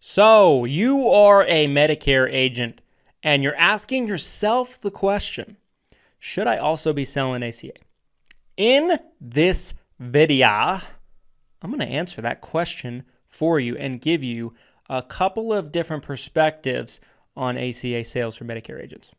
So, you are a Medicare agent and you're asking yourself the question, should I also be selling ACA? In this video, I'm going to answer that question for you and give you a couple of different perspectives on ACA sales for Medicare agents.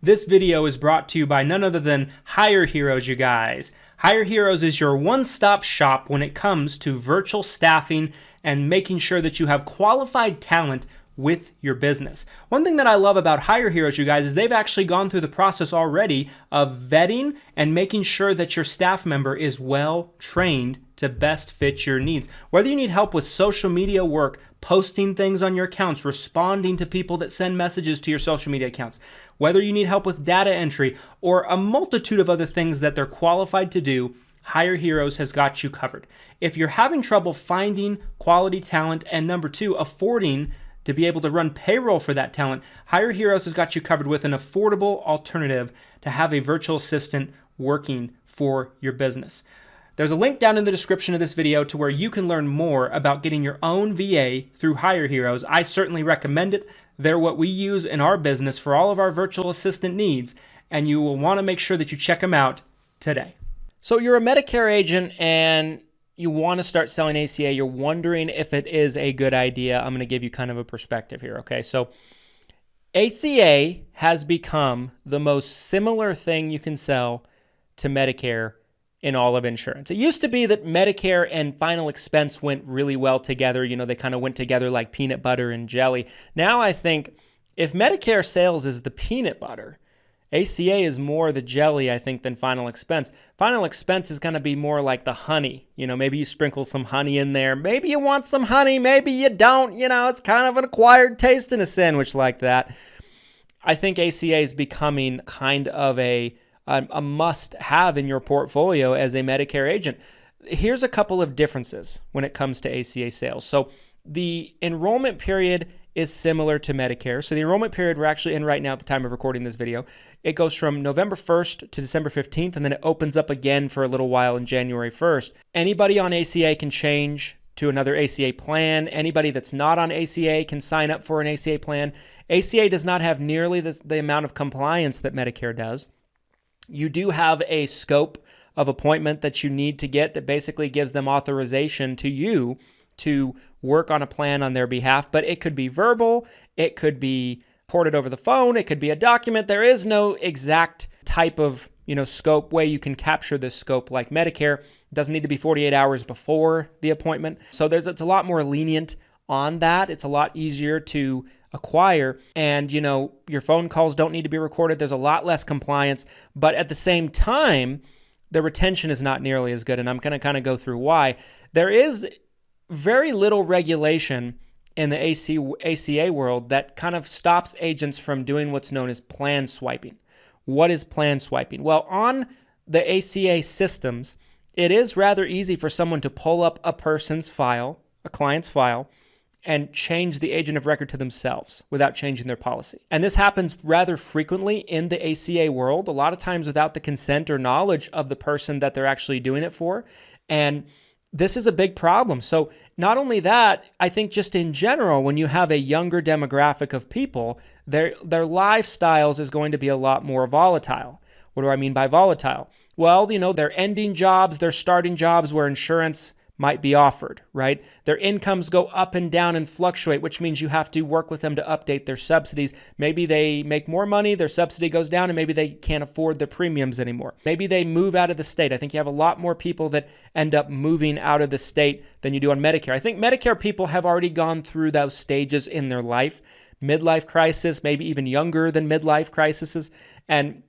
This video is brought to you by none other than Hire Heroes, you guys. Hire Heroes is your one-stop shop when it comes to virtual staffing and making sure that you have qualified talent with your business. One thing that I love about Hire Heroes, you guys, is they've actually gone through the process already of vetting and making sure that your staff member is well trained to best fit your needs. Whether you need help with social media work, posting things on your accounts, responding to people that send messages to your social media accounts, whether you need help with data entry or a multitude of other things that they're qualified to do, Hire Heroes has got you covered. If you're having trouble finding quality talent and number two, affording to be able to run payroll for that talent, Hire Heroes has got you covered with an affordable alternative to have a virtual assistant working for your business. There's a link down in the description of this video to where you can learn more about getting your own VA through Hire Heroes. I certainly recommend it. They're what we use in our business for all of our virtual assistant needs, and you will want to make sure that you check them out today. So you're a Medicare agent and you want to start selling ACA. You're wondering if it is a good idea. I'm going to give you kind of a perspective here, okay? So ACA has become the most similar thing you can sell to Medicare in all of insurance. It used to be that Medicare and final expense went really well together. You know, they kind of went together like peanut butter and jelly. Now I think if Medicare sales is the peanut butter, ACA is more the jelly, I think, than final expense. Final expense is going to be more like the honey. You know, maybe you sprinkle some honey in there. Maybe you want some honey, maybe you don't. You know, it's kind of an acquired taste in a sandwich like that. I think ACA is becoming kind of a must-have in your portfolio as a Medicare agent. Here's a couple of differences when it comes to ACA sales. So the enrollment period is similar to Medicare. So the enrollment period we're actually in right now at the time of recording this video, it goes from November 1st to December 15th, and then it opens up again for a little while in January 1st. Anybody on ACA can change to another ACA plan. Anybody that's not on ACA can sign up for an ACA plan. ACA does not have nearly the amount of compliance that Medicare does. You do have a scope of appointment that you need to get that basically gives them authorization to you to work on a plan on their behalf, but it could be verbal, it could be ported over the phone, it could be a document. There is no exact type of, scope way you can capture this scope like Medicare. It doesn't need to be 48 hours before the appointment. So it's a lot more lenient on that. It's a lot easier to acquire, and your phone calls don't need to be recorded. There's a lot less compliance, but at the same time, the retention is not nearly as good, and I'm going to kind of go through why. There is very little regulation in the ACA world that kind of stops agents from doing what's known as plan swiping. What is plan swiping? Well, on the ACA systems, it is rather easy for someone to pull up a person's file, a client's file, and change the agent of record to themselves without changing their policy. And this happens rather frequently in the ACA world, a lot of times without the consent or knowledge of the person that they're actually doing it for. And this is a big problem. So not only that, I think just in general, when you have a younger demographic of people, their lifestyles is going to be a lot more volatile. What do I mean by volatile? Well, they're ending jobs, they're starting jobs where insurance might be offered, right? Their incomes go up and down and fluctuate, which means you have to work with them to update their subsidies. Maybe they make more money, their subsidy goes down, and maybe they can't afford the premiums anymore. Maybe they move out of the state. I think you have a lot more people that end up moving out of the state than you do on Medicare. I think Medicare people have already gone through those stages in their life, midlife crisis, maybe even younger than midlife crises, and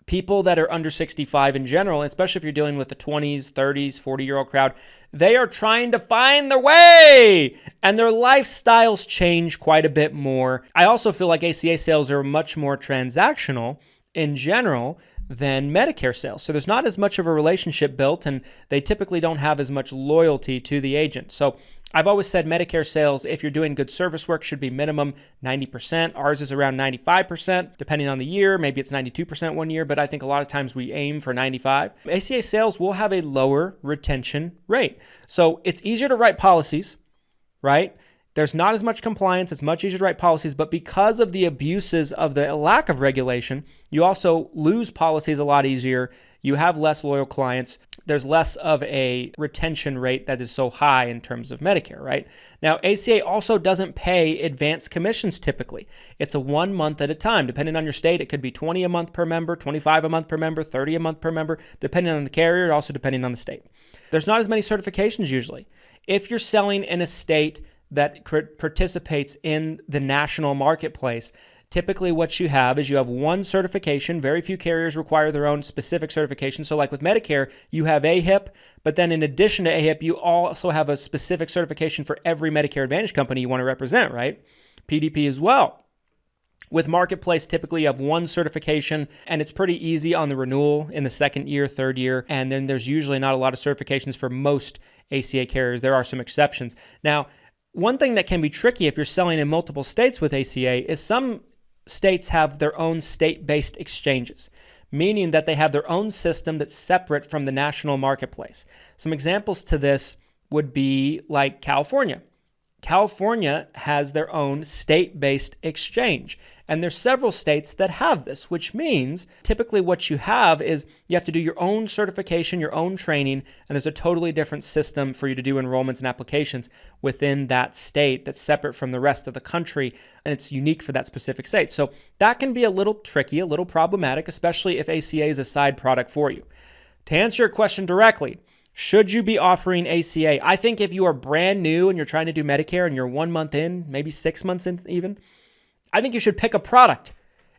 people that are under 65 in general, especially if you're dealing with the 20s, 30s, 40-year-old crowd, they are trying to find their way, and their lifestyles change quite a bit more. I also feel like ACA sales are much more transactional in general than Medicare sales. So there's not as much of a relationship built, and they typically don't have as much loyalty to the agent. So I've always said Medicare sales, if you're doing good service work, should be minimum 90%. Ours is around 95%, depending on the year. Maybe it's 92% one year, but I think a lot of times we aim for 95. ACA sales will have a lower retention rate. So it's easier to write policies, right? There's not as much compliance. It's much easier to write policies, but because of the abuses of the lack of regulation, you also lose policies a lot easier. You have less loyal clients. There's less of a retention rate that is so high in terms of Medicare, right? Now, ACA also doesn't pay advance commissions typically. It's a 1 month at a time. Depending on your state, it could be $20 a month per member, $25 a month per member, $30 a month per member, depending on the carrier, also depending on the state. There's not as many certifications usually. If you're selling in a state that participates in the national marketplace, typically what you have is you have one certification. Very few carriers require their own specific certification. So like with Medicare, you have AHIP, but then in addition to AHIP, you also have a specific certification for every Medicare Advantage company you want to represent, right? PDP as well. With Marketplace, typically you have one certification, and it's pretty easy on the renewal in the second year, third year, and then there's usually not a lot of certifications for most ACA carriers. There are some exceptions. Now, one thing that can be tricky if you're selling in multiple states with ACA is some states have their own state-based exchanges, meaning that they have their own system that's separate from the national marketplace. Some examples to this would be like California. California has their own state-based exchange, and there's several states that have this, which means typically what you have is you have to do your own certification, your own training, and there's a totally different system for you to do enrollments and applications within that state that's separate from the rest of the country, and it's unique for that specific state. So that can be a little tricky, a little problematic, especially if ACA is a side product for you. To answer your question directly, should you be offering ACA? I think if you are brand new and you're trying to do Medicare and you're 1 month in, maybe 6 months in even, I think you should pick a product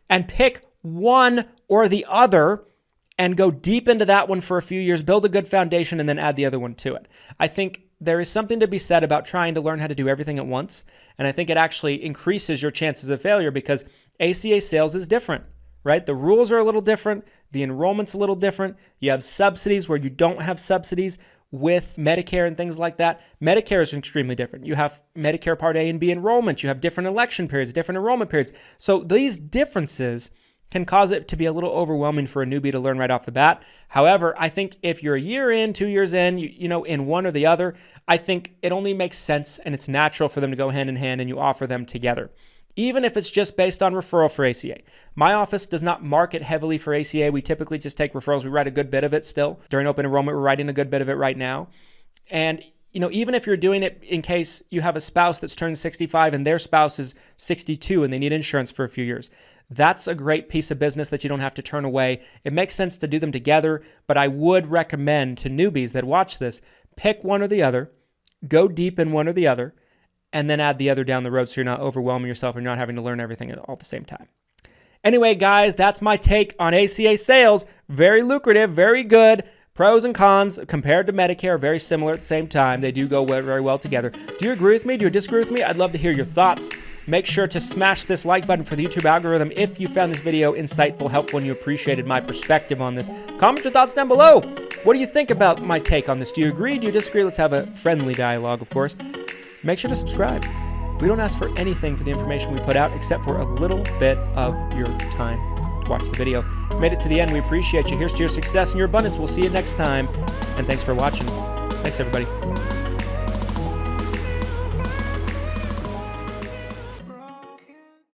and pick one or the other and go deep into that one for a few years, build a good foundation, and then add the other one to it. I think there is something to be said about trying to learn how to do everything at once, and I think it actually increases your chances of failure because ACA sales is different, right? The rules are a little different. The enrollment's a little different. You have subsidies where you don't have subsidies with Medicare and things like that. Medicare is extremely different. You have Medicare Part A and B enrollment. You have different election periods, different enrollment periods. So these differences can cause it to be a little overwhelming for a newbie to learn right off the bat. However, I think if you're a year in, 2 years in, you know, in one or the other, I think it only makes sense and it's natural for them to go hand in hand and you offer them together. Even if it's just based on referral for ACA. My office does not market heavily for ACA. We typically just take referrals. We write a good bit of it still. During open enrollment, we're writing a good bit of it right now. And you know, even if you're doing it in case you have a spouse that's turned 65 and their spouse is 62 and they need insurance for a few years, that's a great piece of business that you don't have to turn away. It makes sense to do them together, but I would recommend to newbies that watch this, pick one or the other, go deep in one or the other, and then add the other down the road so you're not overwhelming yourself and you're not having to learn everything all at the same time. Anyway, guys, that's my take on ACA sales. Very lucrative, very good. Pros and cons compared to Medicare, very similar at the same time. They do go very well together. Do you agree with me? Do you disagree with me? I'd love to hear your thoughts. Make sure to smash this like button for the YouTube algorithm if you found this video insightful, helpful, and you appreciated my perspective on this. Comment your thoughts down below. What do you think about my take on this? Do you agree? Do you disagree? Let's have a friendly dialogue, of course. Make sure to subscribe. We don't ask for anything for the information we put out except for a little bit of your time to watch the video. Made it to the end. We appreciate you. Here's to your success and your abundance. We'll see you next time. And thanks for watching. Thanks, everybody.